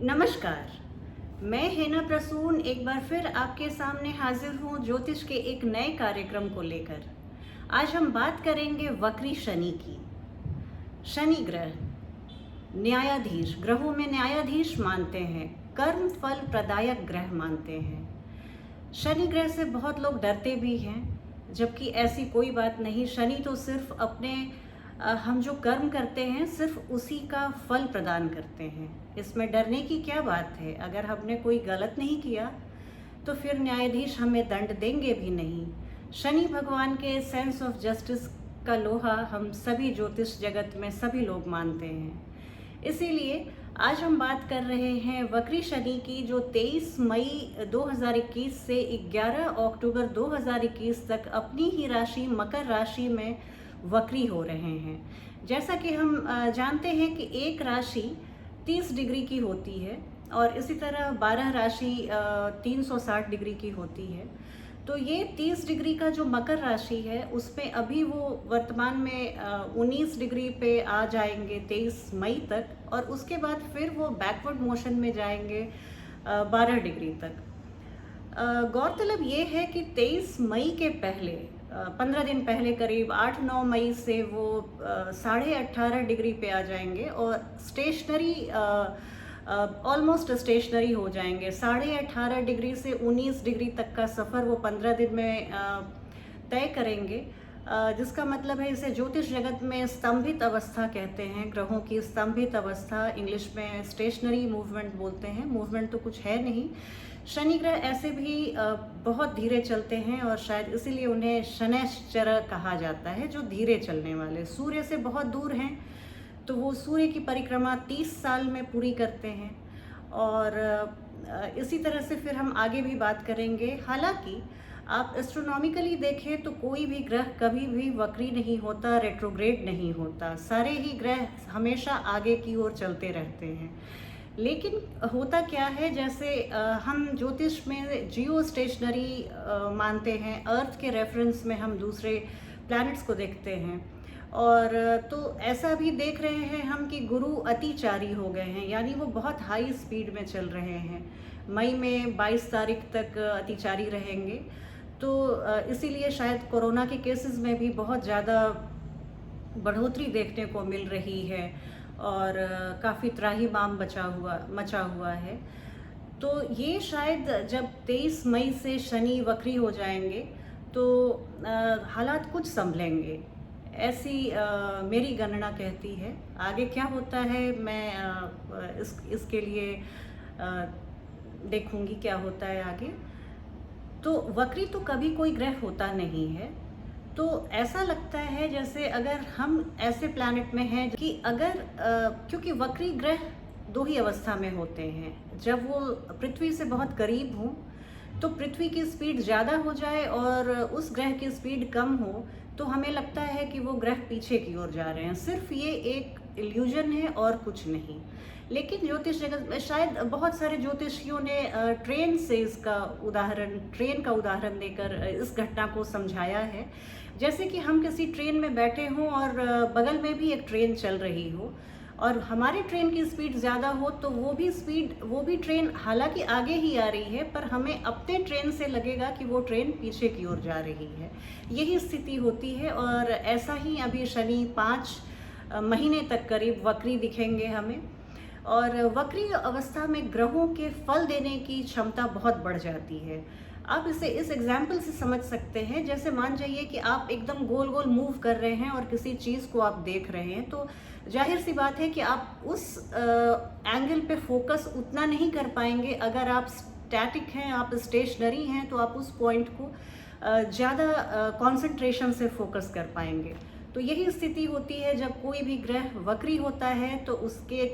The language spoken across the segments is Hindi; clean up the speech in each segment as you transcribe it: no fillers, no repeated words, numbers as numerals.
नमस्कार। मैं हेना प्रसून एक बार फिर आपके सामने हाजिर हूँ ज्योतिष के एक नए कार्यक्रम को लेकर। आज हम बात करेंगे वक्री शनि की। शनि ग्रह न्यायाधीश, ग्रहों में न्यायाधीश मानते हैं, कर्म फल प्रदायक ग्रह मानते हैं। शनि ग्रह से बहुत लोग डरते भी हैं, जबकि ऐसी कोई बात नहीं। शनि तो सिर्फ अपने हम जो कर्म करते हैं सिर्फ उसी का फल प्रदान करते हैं। इसमें डरने की क्या बात है? अगर हमने कोई गलत नहीं किया तो फिर न्यायाधीश हमें दंड देंगे भी नहीं। शनि भगवान के सेंस ऑफ जस्टिस का लोहा हम सभी ज्योतिष जगत में सभी लोग मानते हैं। इसीलिए आज हम बात कर रहे हैं वक्री शनि की, जो 23 मई 2021 से 11 अक्टूबर 2021 तक अपनी ही राशि मकर राशि में वक्री हो रहे हैं। जैसा कि हम जानते हैं कि एक राशि 30 डिग्री की होती है और इसी तरह 12 राशि 360 डिग्री की होती है। तो ये 30 डिग्री का जो मकर राशि है उसमें अभी वो वर्तमान में 19 डिग्री पे आ जाएंगे 23 मई तक, और उसके बाद फिर वो बैकवर्ड मोशन में जाएंगे 12 डिग्री तक। गौरतलब ये है कि 23 मई के पहले 15 दिन पहले करीब 8-9 मई से वो 18.5 डिग्री पे आ जाएंगे और स्टेशनरी ऑलमोस्ट स्टेशनरी हो जाएंगे। 18.5 डिग्री से 19 डिग्री तक का सफ़र वो 15 दिन में तय करेंगे, जिसका मतलब है इसे ज्योतिष जगत में स्तंभित अवस्था कहते हैं। ग्रहों की स्तंभित अवस्था, इंग्लिश में स्टेशनरी मूवमेंट बोलते हैं। मूवमेंट तो कुछ है नहीं। शनि ग्रह ऐसे भी बहुत धीरे चलते हैं और शायद इसीलिए उन्हें शनैश्चर कहा जाता है, जो धीरे चलने वाले। सूर्य से बहुत दूर हैं तो वो सूर्य की परिक्रमा 30 साल में पूरी करते हैं। और इसी तरह से फिर हम आगे भी बात करेंगे। हालांकि आप एस्ट्रोनॉमिकली देखें तो कोई भी ग्रह कभी भी वक्री नहीं होता, रेट्रोग्रेड नहीं होता। सारे ही ग्रह हमेशा आगे की ओर चलते रहते हैं। लेकिन होता क्या है, जैसे हम ज्योतिष में जियो स्टेशनरी मानते हैं। अर्थ के रेफरेंस में हम दूसरे प्लैनेट्स को देखते हैं, और तो ऐसा भी देख रहे हैं हम कि गुरु अतिचारी हो गए हैं, यानी वो बहुत हाई स्पीड में चल रहे हैं। मई में 22 तारीख तक अतिचारी रहेंगे। तो इसीलिए शायद कोरोना के केसेस में भी बहुत ज़्यादा बढ़ोतरी देखने को मिल रही है और काफ़ी त्राहिमाम मचा हुआ है। तो ये शायद जब 23 मई से शनि वक्री हो जाएंगे तो हालात कुछ संभलेंगे, ऐसी मेरी गणना कहती है। आगे क्या होता है मैं इसके लिए देखूंगी क्या होता है आगे। तो वक्री तो कभी कोई ग्रह होता नहीं है। तो ऐसा लगता है जैसे अगर हम ऐसे प्लैनेट में हैं कि अगर क्योंकि वक्री ग्रह दो ही अवस्था में होते हैं। जब वो पृथ्वी से बहुत करीब हों तो पृथ्वी की स्पीड ज़्यादा हो जाए और उस ग्रह की स्पीड कम हो तो हमें लगता है कि वो ग्रह पीछे की ओर जा रहे हैं। सिर्फ ये एक इल्यूजन है और कुछ नहीं। लेकिन ज्योतिष जगत में शायद बहुत सारे ज्योतिषियों ने ट्रेन का उदाहरण देकर इस घटना को समझाया है। जैसे कि हम किसी ट्रेन में बैठे हों और बगल में भी एक ट्रेन चल रही हो और हमारी ट्रेन की स्पीड ज़्यादा हो तो वो भी ट्रेन हालांकि आगे ही आ रही है, पर हमें अपने ट्रेन से लगेगा कि वो ट्रेन पीछे की ओर जा रही है। यही स्थिति होती है और ऐसा ही अभी शनि 5 महीने तक करीब वक्री दिखेंगे हमें। और वक्री अवस्था में ग्रहों के फल देने की क्षमता बहुत बढ़ जाती है। आप इसे इस एग्जाम्पल से समझ सकते हैं। जैसे मान जाइए कि आप एकदम गोल गोल मूव कर रहे हैं और किसी चीज़ को आप देख रहे हैं, तो जाहिर सी बात है कि आप उस एंगल पे फोकस उतना नहीं कर पाएंगे। अगर आप स्टैटिक हैं, आप स्टेशनरी हैं, तो आप उस पॉइंट को ज़्यादा कंसंट्रेशन से फोकस कर पाएंगे। तो यही स्थिति होती है जब कोई भी ग्रह वक्री होता है तो उसके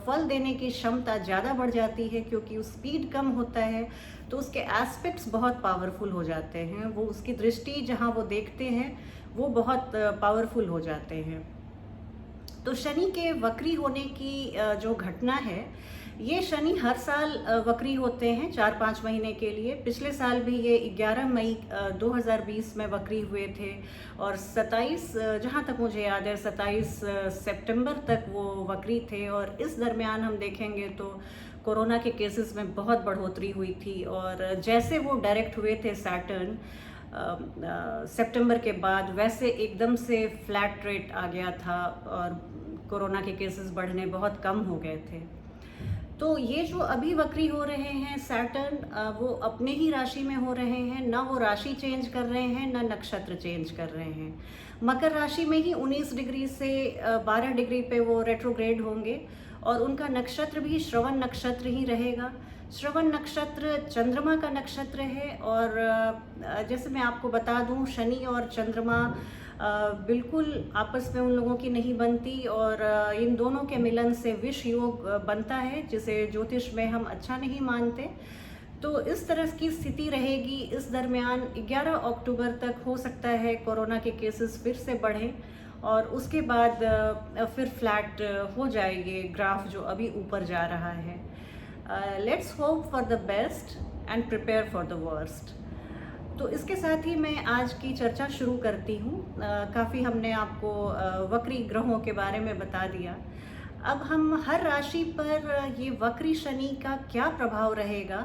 फल देने की क्षमता ज़्यादा बढ़ जाती है, क्योंकि उस स्पीड कम होता है तो उसके एस्पेक्ट्स बहुत पावरफुल हो जाते हैं। वो उसकी दृष्टि जहाँ वो देखते हैं वो बहुत पावरफुल हो जाते हैं। तो शनि के वक्री होने की जो घटना है, ये शनि हर साल वक्री होते हैं 4-5 महीने के लिए। पिछले साल भी ये 11 मई 2020 में वक्री हुए थे और 27 जहाँ तक मुझे याद है 27 सितंबर तक वो वक्री थे। और इस दरमियान हम देखेंगे तो कोरोना के केसेस में बहुत बढ़ोतरी हुई थी, और जैसे वो डायरेक्ट हुए थे सैटर्न सितंबर के बाद, वैसे एकदम से फ्लैट रेट आ गया था और कोरोना के केसेस बढ़ने बहुत कम हो गए थे। तो ये जो अभी वक्री हो रहे हैं सैटर्न, वो अपने ही राशि में हो रहे हैं, ना वो राशि चेंज कर रहे हैं ना नक्षत्र चेंज कर रहे हैं। मकर राशि में ही 19 डिग्री से 12 डिग्री पे वो रेट्रोग्रेड होंगे, और उनका नक्षत्र भी श्रवण नक्षत्र ही रहेगा। श्रवण नक्षत्र चंद्रमा का नक्षत्र है, और जैसे मैं आपको बता दूं, शनि और चंद्रमा बिल्कुल आपस में उन लोगों की नहीं बनती, और इन दोनों के मिलन से विष योग बनता है, जिसे ज्योतिष में हम अच्छा नहीं मानते। तो इस तरह की स्थिति रहेगी इस दरमियान। 11 अक्टूबर तक हो सकता है कोरोना के केसेस फिर से बढ़ें, और उसके बाद फिर फ्लैट हो जाएंगे ग्राफ जो अभी ऊपर जा रहा है। Let's hope for the best and prepare for the worst. तो इसके साथ ही मैं आज की चर्चा शुरू करती हूँ। काफ़ी हमने आपको वक्री ग्रहों के बारे में बता दिया। अब हम हर राशि पर ये वक्री शनि का क्या प्रभाव रहेगा,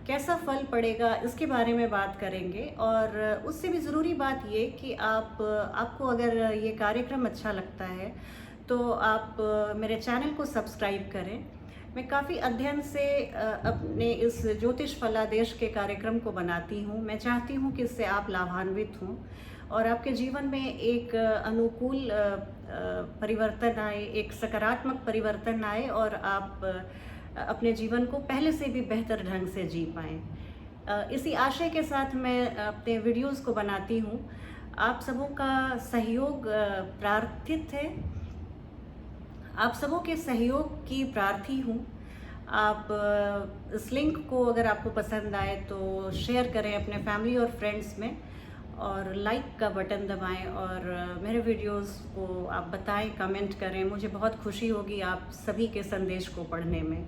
कैसा फल पड़ेगा, इसके बारे में बात करेंगे। और उससे भी ज़रूरी बात ये कि आपको अगर ये कार्यक्रम अच्छा लगता है तो आप मेरे चैनल को सब्सक्राइब करें। मैं काफ़ी अध्ययन से अपने इस ज्योतिष फलादेश के कार्यक्रम को बनाती हूँ। मैं चाहती हूँ कि इससे आप लाभान्वित हों और आपके जीवन में एक अनुकूल परिवर्तन आए, एक सकारात्मक परिवर्तन आए, और आप अपने जीवन को पहले से भी बेहतर ढंग से जी पाएँ। इसी आशय के साथ मैं अपने वीडियोज़ को बनाती हूँ। आप सबों का सहयोग प्रार्थित है, आप सबों के सहयोग की प्रार्थी हूँ। आप इस लिंक को अगर आपको पसंद आए तो शेयर करें अपने फैमिली और फ्रेंड्स में, और लाइक का बटन दबाएं, और मेरे वीडियोस को आप बताएं, कमेंट करें। मुझे बहुत खुशी होगी आप सभी के संदेश को पढ़ने में।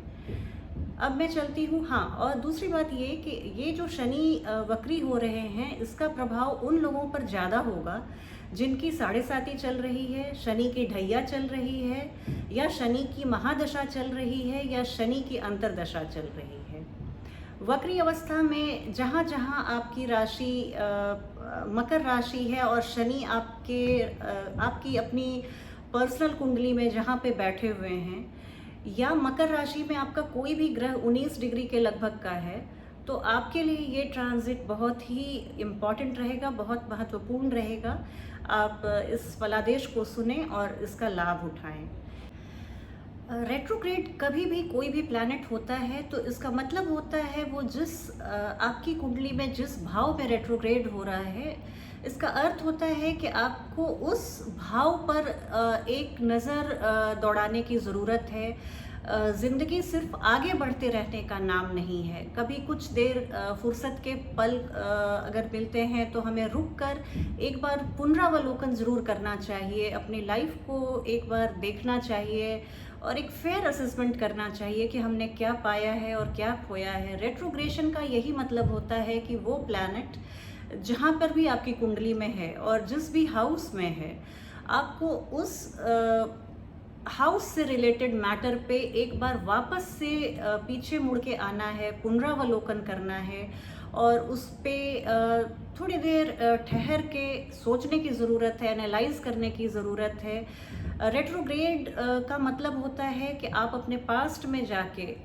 अब मैं चलती हूँ। हाँ, और दूसरी बात ये कि ये जो शनि वक्री हो रहे हैं, इसका प्रभाव उन लोगों पर ज़्यादा होगा जिनकी 7.5 चल रही है, शनि की ढैया चल रही है, या शनि की महादशा चल रही है, या शनि की अंतरदशा चल रही है। वक्री अवस्था में जहाँ जहाँ आपकी राशि मकर राशि है और शनि आपकी अपनी पर्सनल कुंडली में जहाँ पे बैठे हुए हैं, या मकर राशि में आपका कोई भी ग्रह 19 डिग्री के लगभग का है, तो आपके लिए ये ट्रांजिट बहुत ही इम्पॉर्टेंट रहेगा, बहुत महत्वपूर्ण रहेगा। आप इस फलादेश को सुने और इसका लाभ उठाएं। रेट्रोग्रेड कभी भी कोई भी प्लैनेट होता है तो इसका मतलब होता है वो जिस आपकी कुंडली में जिस भाव में रेट्रोग्रेड हो रहा है, इसका अर्थ होता है कि आपको उस भाव पर एक नज़र दौड़ाने की ज़रूरत है। ज़िंदगी सिर्फ आगे बढ़ते रहने का नाम नहीं है। कभी कुछ देर फुर्सत के पल अगर मिलते हैं तो हमें रुक कर एक बार पुनरावलोकन ज़रूर करना चाहिए, अपनी लाइफ को एक बार देखना चाहिए और एक फेयर असेसमेंट करना चाहिए कि हमने क्या पाया है और क्या खोया है। रेट्रोग्रेशन का यही मतलब होता है कि वो प्लैनेट जहाँ पर भी आपकी कुंडली में है और जिस भी हाउस में है, आपको उस हाउस से रिलेटेड मैटर पे एक बार वापस से पीछे मुड़ के आना है, पुनरावलोकन करना है, और उस पे थोड़ी देर ठहर के सोचने की ज़रूरत है, एनालाइज करने की ज़रूरत है। रेट्रोग्रेड का मतलब होता है कि आप अपने पास्ट में जाके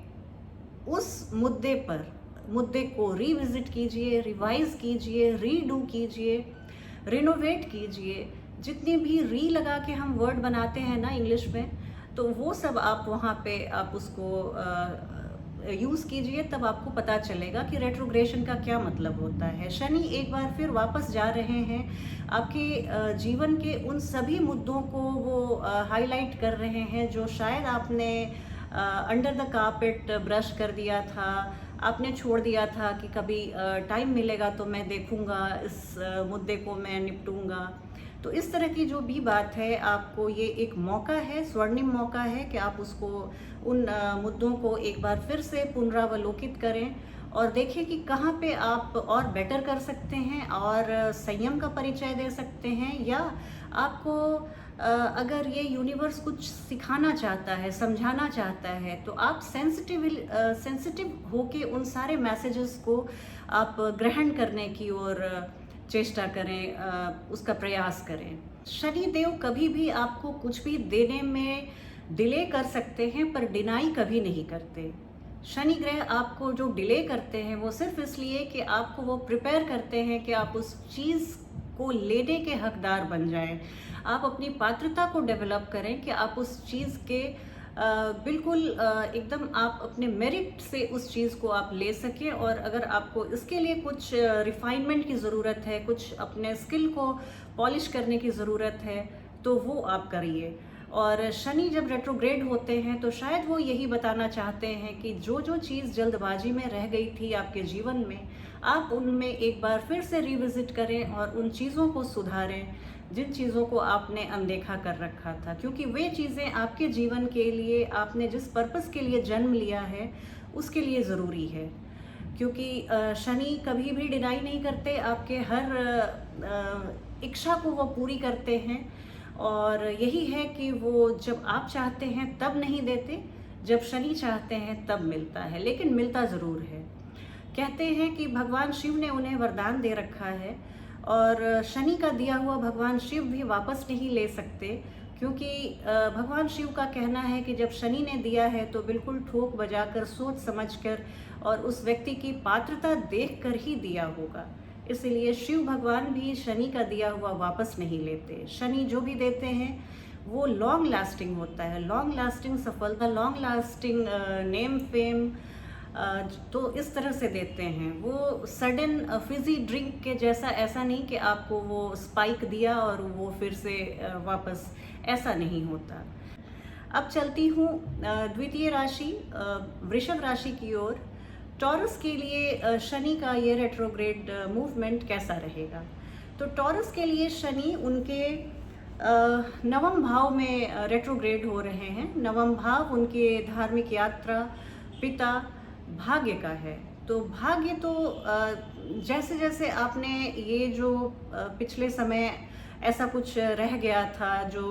उस मुद्दे को रिविजिट कीजिए, रिवाइज कीजिए, रीडू कीजिए, रिनोवेट कीजिए। जितनी भी री लगा के हम वर्ड बनाते हैं ना इंग्लिश में, तो वो सब आप वहाँ पे आप उसको यूज़ कीजिए, तब आपको पता चलेगा कि रेट्रोग्रेशन का क्या मतलब होता है। शनि एक बार फिर वापस जा रहे हैं, आपके जीवन के उन सभी मुद्दों को वो हाईलाइट कर रहे हैं जो शायद आपने अंडर द कारपेट ब्रश कर दिया था, आपने छोड़ दिया था कि कभी टाइम मिलेगा तो मैं देखूंगा, इस मुद्दे को मैं निपटूंगा। तो इस तरह की जो भी बात है, आपको ये एक मौका है, स्वर्णिम मौका है कि आप उसको उन मुद्दों को एक बार फिर से पुनरावलोकित करें और देखें कि कहाँ पे आप और बेटर कर सकते हैं और संयम का परिचय दे सकते हैं, या आपको अगर ये यूनिवर्स कुछ सिखाना चाहता है, समझाना चाहता है, तो आप सेंसिटिव होके उन सारे मैसेजेस को आप ग्रहण करने की ओर चेष्टा करें, उसका प्रयास करें। शनि देव कभी भी आपको कुछ भी देने में डिले कर सकते हैं, पर डिनाई कभी नहीं करते। शनि ग्रह आपको जो डिले करते हैं वो सिर्फ इसलिए कि आपको वो प्रिपेयर करते हैं कि आप उस चीज़ को लेने के हकदार बन जाएं। आप अपनी पात्रता को डेवलप करें कि आप उस चीज़ के बिल्कुल एकदम आप अपने मेरिट से उस चीज़ को आप ले सकें। और अगर आपको इसके लिए कुछ रिफाइनमेंट की ज़रूरत है, कुछ अपने स्किल को पॉलिश करने की ज़रूरत है, तो वो आप करिए। और शनि जब रेट्रोग्रेड होते हैं तो शायद वो यही बताना चाहते हैं कि जो जो चीज़ जल्दबाजी में रह गई थी आपके जीवन में, आप उनमें एक बार फिर से रिविजिट करें और उन चीज़ों को सुधारें जिन चीज़ों को आपने अनदेखा कर रखा था। क्योंकि वे चीज़ें आपके जीवन के लिए, आपने जिस पर्पस के लिए जन्म लिया है उसके लिए ज़रूरी है। क्योंकि शनि कभी भी डिनाई नहीं करते, आपके हर इच्छा को वो पूरी करते हैं। और यही है कि वो जब आप चाहते हैं तब नहीं देते, जब शनि चाहते हैं तब मिलता है, लेकिन मिलता ज़रूर है। कहते हैं कि भगवान शिव ने उन्हें वरदान दे रखा है और शनि का दिया हुआ भगवान शिव भी वापस नहीं ले सकते। क्योंकि भगवान शिव का कहना है कि जब शनि ने दिया है तो बिल्कुल ठोक बजाकर, सोच समझकर और उस व्यक्ति की पात्रता देखकर ही दिया होगा। इसलिए शिव भगवान भी शनि का दिया हुआ वापस नहीं लेते। शनि जो भी देते हैं वो लॉन्ग लास्टिंग होता है, लॉन्ग लास्टिंग सफलता, लॉन्ग लास्टिंग नेम फेम, तो इस तरह से देते हैं। वो सडन फिजी ड्रिंक के जैसा ऐसा नहीं कि आपको वो स्पाइक दिया और वो फिर से वापस, ऐसा नहीं होता। अब चलती हूँ द्वितीय राशि वृषभ राशि की ओर। टॉरस के लिए शनि का ये रेट्रोग्रेड मूवमेंट कैसा रहेगा? तो टॉरस के लिए शनि उनके नवम भाव में रेट्रोग्रेड हो रहे हैं। नवम भाव उनके धार्मिक यात्रा, पिता, भाग्य का है। तो भाग्य तो जैसे जैसे आपने ये जो पिछले समय ऐसा कुछ रह गया था जो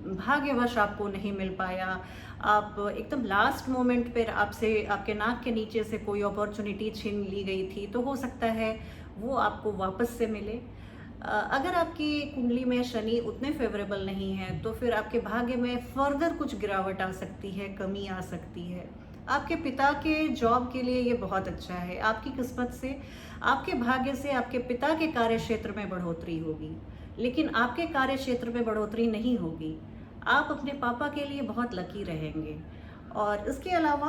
भाग्यवश आपको नहीं मिल पाया, आप एकदम लास्ट मोमेंट पर आपसे, आपके नाक के नीचे से कोई अपॉर्चुनिटी छीन ली गई थी, तो हो सकता है वो आपको वापस से मिले। अगर आपकी कुंडली में शनि उतने फेवरेबल नहीं है तो फिर आपके भाग्य में फर्दर कुछ गिरावट आ सकती है, कमी आ सकती है। आपके पिता के जॉब के लिए ये बहुत अच्छा है। आपकी किस्मत से, आपके भाग्य से आपके पिता के कार्य क्षेत्र में बढ़ोतरी होगी, लेकिन आपके कार्य क्षेत्र में बढ़ोतरी नहीं होगी। आप अपने पापा के लिए बहुत लकी रहेंगे। और इसके अलावा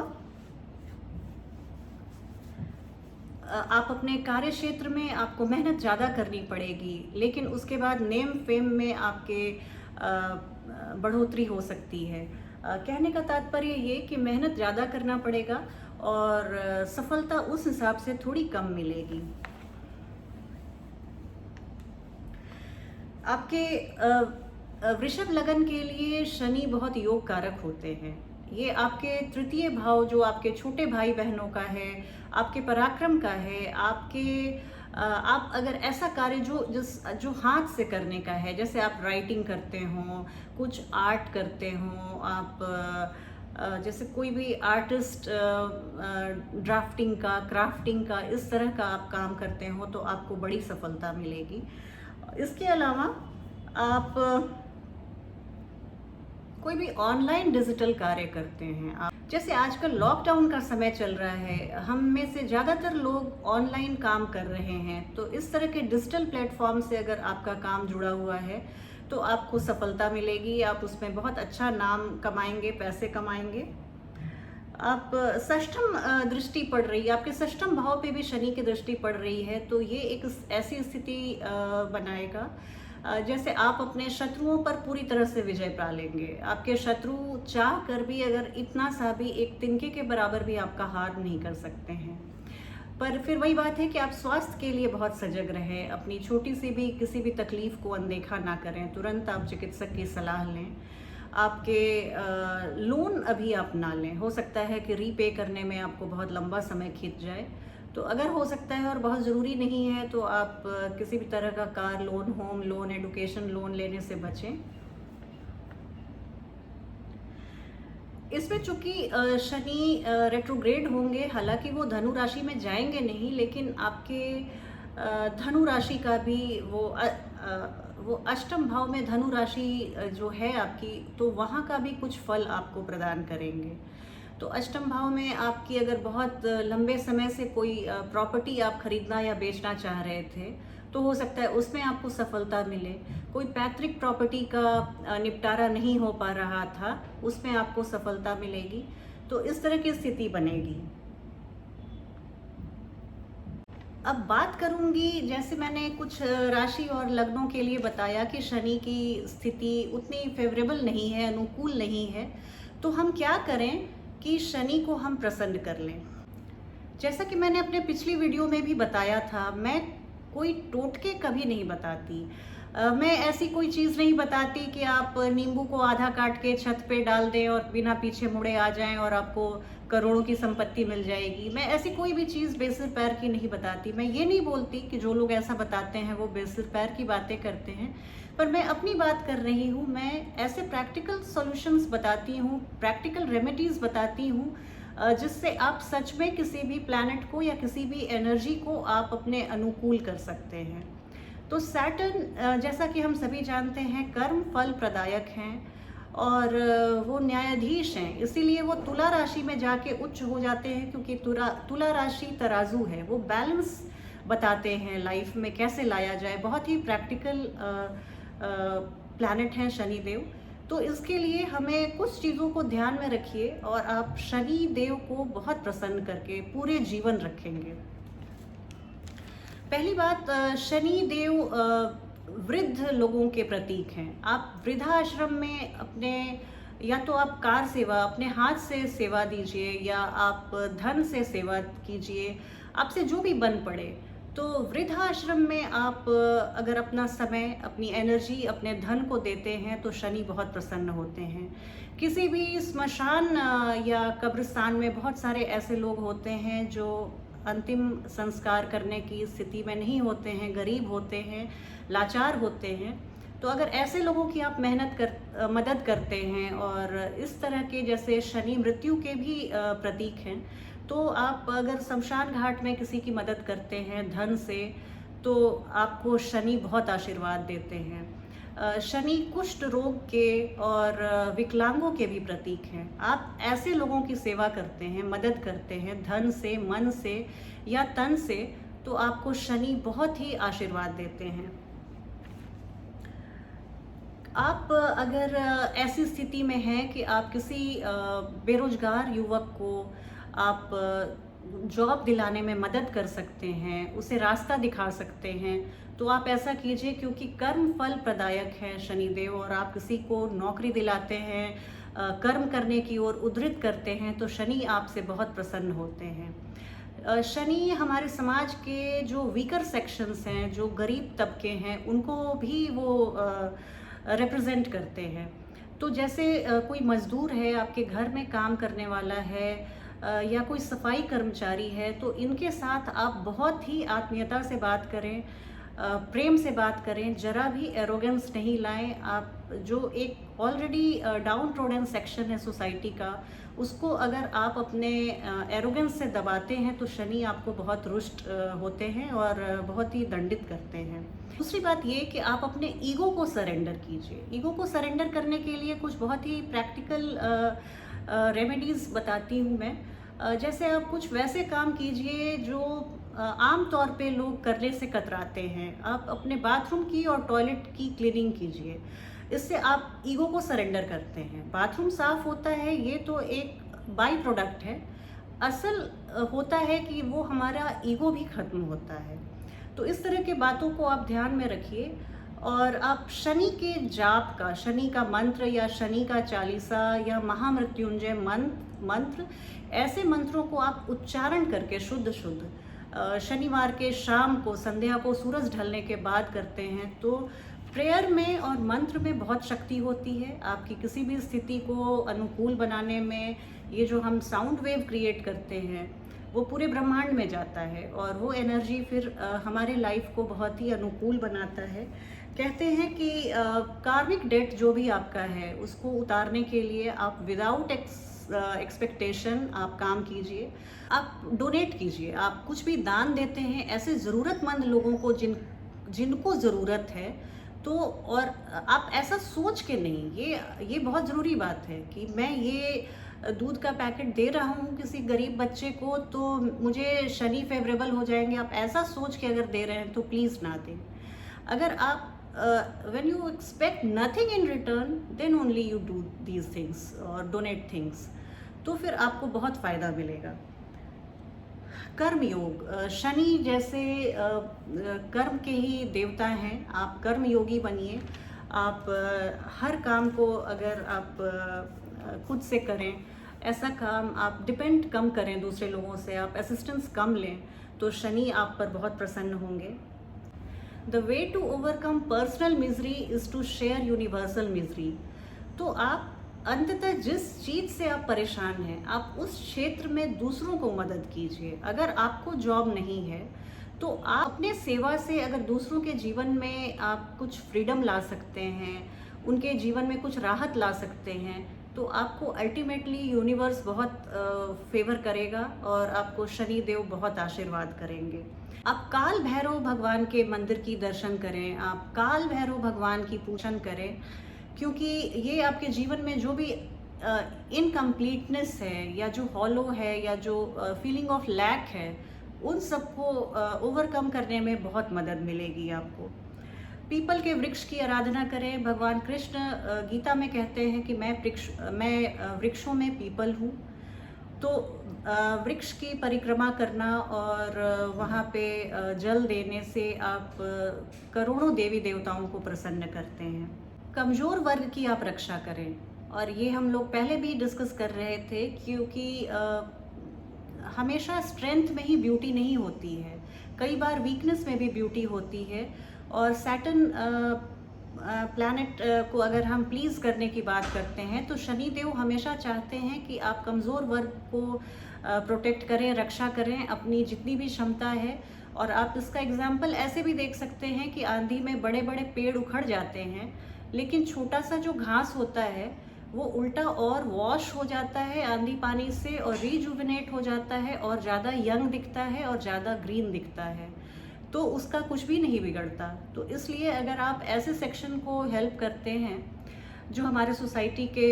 आप अपने कार्य क्षेत्र में आपको मेहनत ज़्यादा करनी पड़ेगी, लेकिन उसके बाद नेम फेम में आपके बढ़ोतरी हो सकती है। कहने का तात्पर्य ये कि मेहनत ज़्यादा करना पड़ेगा और सफलता उस हिसाब से थोड़ी कम मिलेगी। आपके वृषभ लगन के लिए शनि बहुत योग कारक होते हैं। ये आपके तृतीय भाव जो आपके छोटे भाई बहनों का है, आपके पराक्रम का है, आप अगर ऐसा कार्य जो हाथ से करने का है, जैसे आप राइटिंग करते हो, कुछ आर्ट करते हो, आप जैसे कोई भी आर्टिस्ट ड्राफ्टिंग का, क्राफ्टिंग का, इस तरह का आप काम करते हो तो आपको बड़ी सफलता मिलेगी। इसके अलावा आप कोई भी ऑनलाइन डिजिटल कार्य करते हैं, आप जैसे आजकल लॉकडाउन का समय चल रहा है, हम में से ज़्यादातर लोग ऑनलाइन काम कर रहे हैं, तो इस तरह के डिजिटल प्लेटफॉर्म से अगर आपका काम जुड़ा हुआ है तो आपको सफलता मिलेगी। आप उसमें बहुत अच्छा नाम कमाएंगे, पैसे कमाएंगे। आप षष्ठम दृष्टि पड़ रही है, आपके षष्ठम भाव पे भी शनि की दृष्टि पड़ रही है, तो ये एक ऐसी स्थिति बनाएगा जैसे आप अपने शत्रुओं पर पूरी तरह से विजय पा लेंगे। आपके शत्रु चाह कर भी अगर इतना सा भी, एक तिनके के बराबर भी आपका हार नहीं कर सकते हैं। पर फिर वही बात है कि आप स्वास्थ्य के लिए बहुत सजग रहें, अपनी छोटी सी भी किसी भी तकलीफ को अनदेखा ना करें, तुरंत आप चिकित्सक की सलाह लें। आपके लोन अभी आप ना लें, हो सकता है कि रीपे करने में आपको बहुत लंबा समय खींच जाए, तो अगर हो सकता है और बहुत ज़रूरी नहीं है तो आप किसी भी तरह का car loan, home loan, education loan लेने से बचें। इसमें चूंकि शनि रेट्रोग्रेड होंगे, हालांकि वो धनु राशि में जाएंगे नहीं, लेकिन आपके धनु राशि का भी वो अष्टम भाव में धनु राशि जो है आपकी, तो वहाँ का भी कुछ फल आपको प्रदान करेंगे। तो अष्टम भाव में आपकी अगर बहुत लंबे समय से कोई प्रॉपर्टी आप खरीदना या बेचना चाह रहे थे, तो हो सकता है उसमें आपको सफलता मिले। कोई पैतृक प्रॉपर्टी का निपटारा नहीं हो पा रहा था, उसमें आपको सफलता मिलेगी। तो इस तरह की स्थिति बनेगी। अब बात करूंगी, जैसे मैंने कुछ राशि और लग्नों के लिए बताया कि शनि की स्थिति उतनी फेवरेबल नहीं है, अनुकूल नहीं है, तो हम क्या करें कि शनि को हम प्रसन्न कर लें। जैसा कि मैंने अपने पिछली वीडियो में भी बताया था, मैं कोई टोटके कभी नहीं बताती। मैं ऐसी कोई चीज़ नहीं बताती कि आप नींबू को आधा काट के छत पे डाल दें और बिना पीछे मुड़े आ जाएं और आपको करोड़ों की संपत्ति मिल जाएगी। मैं ऐसी कोई भी चीज़ बेसिर पैर की नहीं बताती। मैं ये नहीं बोलती कि जो लोग ऐसा बताते हैं वो बेसिर पैर की बातें करते हैं, पर मैं अपनी बात कर रही हूँ। मैं ऐसे प्रैक्टिकल सॉल्यूशंस बताती हूँ, प्रैक्टिकल रेमेडीज़ बताती हूँ, जिससे आप सच में किसी भी प्लैनेट को या किसी भी एनर्जी को आप अपने अनुकूल कर सकते हैं। तो सैटर्न, जैसा कि हम सभी जानते हैं, कर्म फल प्रदायक हैं और वो न्यायाधीश हैं, इसीलिए वो तुला राशि में जाके उच्च हो जाते हैं, क्योंकि तुला राशि तराजू है। वो बैलेंस बताते हैं लाइफ में कैसे लाया जाए। बहुत ही प्रैक्टिकल प्लैनेट हैं शनिदेव। तो इसके लिए हमें कुछ चीज़ों को ध्यान में रखिए और आप शनि देव को बहुत प्रसन्न करके पूरे जीवन रखेंगे। पहली बात, शनि देव वृद्ध लोगों के प्रतीक हैं। आप वृद्धाश्रम में अपने, या तो आप कार सेवा अपने हाथ से सेवा दीजिए या आप धन से सेवा कीजिए, आपसे जो भी बन पड़े। तो वृद्धाश्रम में आप अगर अपना समय, अपनी एनर्जी, अपने धन को देते हैं तो शनि बहुत प्रसन्न होते हैं। किसी भी स्मशान या कब्रिस्तान में बहुत सारे ऐसे लोग होते हैं जो अंतिम संस्कार करने की स्थिति में नहीं होते हैं, गरीब होते हैं, लाचार होते हैं। तो अगर ऐसे लोगों की आप मदद करते हैं, और इस तरह के, जैसे शनि मृत्यु के भी प्रतीक हैं, तो आप अगर शमशान घाट में किसी की मदद करते हैं धन से, तो आपको शनि बहुत आशीर्वाद देते हैं। शनि कुष्ठ रोग के और विकलांगों के भी प्रतीक हैं। आप ऐसे लोगों की सेवा करते हैं, मदद करते हैं धन से, मन से या तन से, तो आपको शनि बहुत ही आशीर्वाद देते हैं। आप अगर ऐसी स्थिति में हैं कि आप किसी बेरोजगार युवक को आप जॉब दिलाने में मदद कर सकते हैं, उसे रास्ता दिखा सकते हैं, तो आप ऐसा कीजिए, क्योंकि कर्म फल प्रदायक है शनिदेव, और आप किसी को नौकरी दिलाते हैं, कर्म करने की ओर उद्धृत करते हैं, तो शनि आपसे बहुत प्रसन्न होते हैं। शनि हमारे समाज के जो वीकर सेक्शंस हैं, जो गरीब तबके हैं, उनको भी वो रिप्रेजेंट करते हैं। तो जैसे कोई मजदूर है, आपके घर में काम करने वाला है, या कोई सफाई कर्मचारी है, तो इनके साथ आप बहुत ही आत्मीयता से बात करें, प्रेम से बात करें, जरा भी एरोगेंस नहीं लाएं। आप जो एक ऑलरेडी डाउन ट्रोडन सेक्शन है सोसाइटी का, उसको अगर आप अपने एरोगेंस से दबाते हैं, तो शनि आपको बहुत रुष्ट होते हैं और बहुत ही दंडित करते हैं। दूसरी बात ये कि आप अपने ईगो को सरेंडर कीजिए। ईगो को सरेंडर करने के लिए कुछ बहुत ही प्रैक्टिकल रेमेडीज़ बताती हूँ मैं। जैसे आप कुछ वैसे काम कीजिए जो आम तौर पे लोग करने से कतराते हैं। आप अपने बाथरूम की और टॉयलेट की क्लीनिंग कीजिए, इससे आप ईगो को सरेंडर करते हैं। बाथरूम साफ होता है, ये तो एक बाई प्रोडक्ट है। असल होता है कि वो हमारा ईगो भी खत्म होता है। तो इस तरह के बातों को आप ध्यान में रखिए, और आप शनि के जाप का, शनि का मंत्र या शनि का चालीसा या महामृत्युंजय मंत्र, ऐसे मंत्रों को आप उच्चारण करके शुद्ध शनिवार के शाम को, संध्या को, सूरज ढलने के बाद करते हैं, तो प्रेयर में और मंत्र में बहुत शक्ति होती है। आपकी किसी भी स्थिति को अनुकूल बनाने में ये जो हम साउंड वेव क्रिएट करते हैं, वो पूरे ब्रह्मांड में जाता है, और वो एनर्जी फिर हमारे लाइफ को बहुत ही अनुकूल बनाता है। कहते हैं कि कार्मिक डेट जो भी आपका है, उसको उतारने के लिए आप विदाउट एक्सपेक्टेशन आप काम कीजिए, आप डोनेट कीजिए, आप कुछ भी दान देते हैं ऐसे ज़रूरतमंद लोगों को जिनको ज़रूरत है। तो और आप ऐसा सोच के नहीं, ये बहुत ज़रूरी बात है कि मैं ये दूध का पैकेट दे रहा हूँ किसी गरीब बच्चे को तो मुझे शनि फेवरेबल हो जाएंगे, आप ऐसा सोच के अगर दे रहे हैं तो प्लीज़ ना दें। अगर आप when you expect nothing in return then only you do these things और donate things, तो फिर आपको बहुत फ़ायदा मिलेगा। कर्म योग, शनि जैसे कर्म के ही देवता हैं, आप कर्म योगी बनिए। आप हर काम को अगर आप खुद से करें, ऐसा काम आप डिपेंड कम करें दूसरे लोगों से, आप असिस्टेंस कम लें, तो शनि आप पर बहुत प्रसन्न होंगे। The way to overcome personal misery is to share universal misery. तो आप अंततः जिस चीज़ से आप परेशान हैं, आप उस क्षेत्र में दूसरों को मदद कीजिए। अगर आपको जॉब नहीं है तो आप अपने सेवा से अगर दूसरों के जीवन में आप कुछ फ्रीडम ला सकते हैं, उनके जीवन में कुछ राहत ला सकते हैं, तो आपको अल्टीमेटली यूनिवर्स बहुत फेवर करेगा और आपको शनि देव बहुत आशीर्वाद करेंगे। आप काल भैरव भगवान के मंदिर की दर्शन करें, आप काल भैरव भगवान की पूजन करें, क्योंकि ये आपके जीवन में जो भी इनकम्प्लीटनेस है या जो हॉलो है या जो फीलिंग ऑफ लैक है, उन सबको ओवरकम करने में बहुत मदद मिलेगी आपको। पीपल के वृक्ष की आराधना करें। भगवान कृष्ण गीता में कहते हैं कि मैं वृक्षों में पीपल हूँ। तो वृक्ष की परिक्रमा करना और वहाँ पे जल देने से आप करोड़ों देवी देवताओं को प्रसन्न करते हैं। कमज़ोर वर्ग की आप रक्षा करें, और ये हम लोग पहले भी डिस्कस कर रहे थे, क्योंकि हमेशा स्ट्रेंथ में ही ब्यूटी नहीं होती है, कई बार वीकनेस में भी ब्यूटी होती है। और सैटर्न प्लैनेट को अगर हम प्लीज़ करने की बात करते हैं तो शनि देव हमेशा चाहते हैं कि आप कमज़ोर वर्ग को प्रोटेक्ट करें, रक्षा करें अपनी जितनी भी क्षमता है। और आप इसका एग्जाम्पल ऐसे भी देख सकते हैं कि आंधी में बड़े बड़े पेड़ उखड़ जाते हैं, लेकिन छोटा सा जो घास होता है वो उल्टा और वॉश हो जाता है आंधी पानी से और रीजुविनेट हो जाता है और ज़्यादा यंग दिखता है और ज़्यादा ग्रीन दिखता है, तो उसका कुछ भी नहीं बिगड़ता। तो इसलिए अगर आप ऐसे सेक्शन को हेल्प करते हैं जो हमारे सोसाइटी के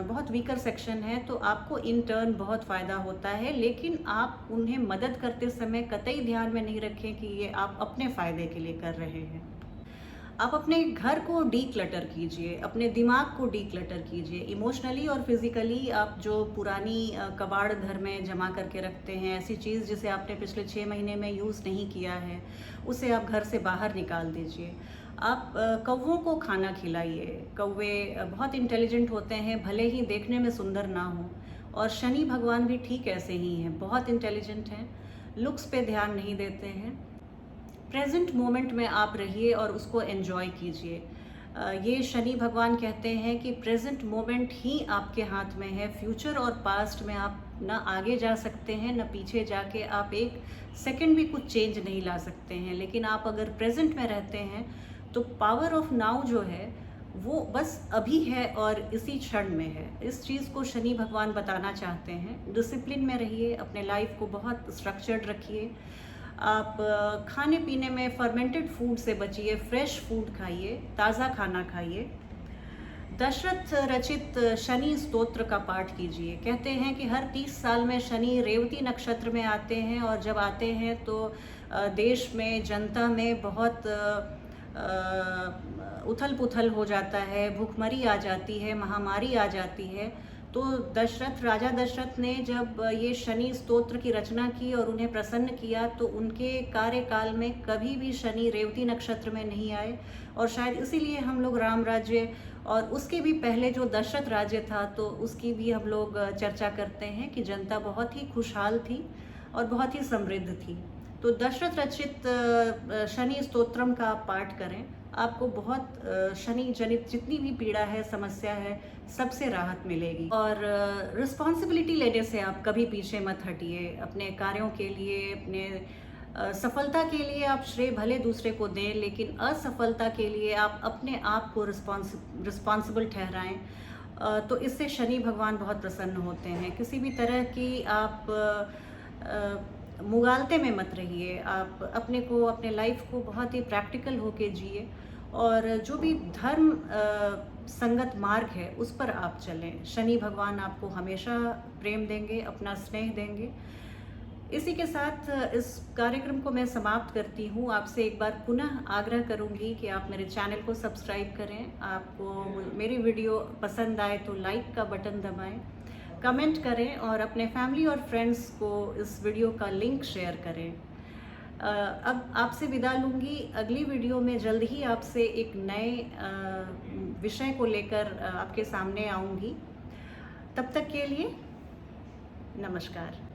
बहुत वीकर सेक्शन है, तो आपको इन टर्न बहुत फ़ायदा होता है। लेकिन आप उन्हें मदद करते समय कतई ध्यान में नहीं रखें कि ये आप अपने फ़ायदे के लिए कर रहे हैं। आप अपने घर को डी क्लटर कीजिए, अपने दिमाग को डी क्लटर कीजिए। इमोशनली और फिज़िकली आप जो पुरानी कबाड़ घर में जमा करके रखते हैं, ऐसी चीज़ जिसे आपने पिछले 6 महीने में यूज़ नहीं किया है, उसे आप घर से बाहर निकाल दीजिए। आप कौवों को खाना खिलाइए। कौवे बहुत इंटेलिजेंट होते हैं, भले ही देखने में सुंदर ना हो, और शनि भगवान भी ठीक ऐसे ही हैं, बहुत इंटेलिजेंट हैं, लुक्स पे ध्यान नहीं देते हैं। प्रेजेंट मोमेंट में आप रहिए और उसको एंजॉय कीजिए। ये शनि भगवान कहते हैं कि प्रेजेंट मोमेंट ही आपके हाथ में है। फ्यूचर और पास्ट में आप ना आगे जा सकते हैं, ना पीछे जाके आप एक सेकंड भी कुछ चेंज नहीं ला सकते हैं। लेकिन आप अगर प्रेजेंट में रहते हैं तो पावर ऑफ नाउ जो है वो बस अभी है और इसी क्षण में है। इस चीज़ को शनि भगवान बताना चाहते हैं। डिसिप्लिन में रहिए, अपने लाइफ को बहुत स्ट्रक्चर्ड रखिए। आप खाने पीने में फर्मेंटेड फूड से बचिए, फ्रेश फूड खाइए, ताज़ा खाना खाइए। दशरथ रचित शनि स्तोत्र का पाठ कीजिए। कहते हैं कि हर 30 साल में शनि रेवती नक्षत्र में आते हैं, और जब आते हैं तो देश में, जनता में बहुत उथल पुथल हो जाता है, भूखमरी आ जाती है, महामारी आ जाती है। तो राजा दशरथ ने जब ये शनि स्तोत्र की रचना की और उन्हें प्रसन्न किया, तो उनके कार्यकाल में कभी भी शनि रेवती नक्षत्र में नहीं आए। और शायद इसीलिए हम लोग राम राज्य और उसके भी पहले जो दशरथ राज्य था, तो उसकी भी हम लोग चर्चा करते हैं कि जनता बहुत ही खुशहाल थी और बहुत ही समृद्ध थी। तो दशरथ रचित शनि स्तोत्रम का आप पाठ करें, आपको बहुत शनि जनित जितनी भी पीड़ा है, समस्या है, सबसे राहत मिलेगी। और रिस्पॉन्सिबिलिटी लेने से आप कभी पीछे मत हटिए। अपने कार्यों के लिए, अपने सफलता के लिए आप श्रेय भले दूसरे को दें, लेकिन असफलता के लिए आप अपने आप को रिस्पॉन्सिबल ठहराएं। तो इससे शनि भगवान बहुत प्रसन्न होते हैं। किसी भी तरह की आप मुगालते में मत रहिए। आप अपने को, अपने लाइफ को बहुत ही प्रैक्टिकल होके जिए और जो भी धर्म संगत मार्ग है उस पर आप चलें। शनि भगवान आपको हमेशा प्रेम देंगे, अपना स्नेह देंगे। इसी के साथ इस कार्यक्रम को मैं समाप्त करती हूँ। आपसे एक बार पुनः आग्रह करूँगी कि आप मेरे चैनल को सब्सक्राइब करें। आपको मेरी वीडियो पसंद आए तो लाइक का बटन दबाएं, कमेंट करें और अपने फैमिली और फ्रेंड्स को इस वीडियो का लिंक शेयर करें। अब आपसे विदा लूँगी। अगली वीडियो में जल्द ही आपसे एक नए विषय को लेकर आपके सामने आऊँगी। तब तक के लिए नमस्कार।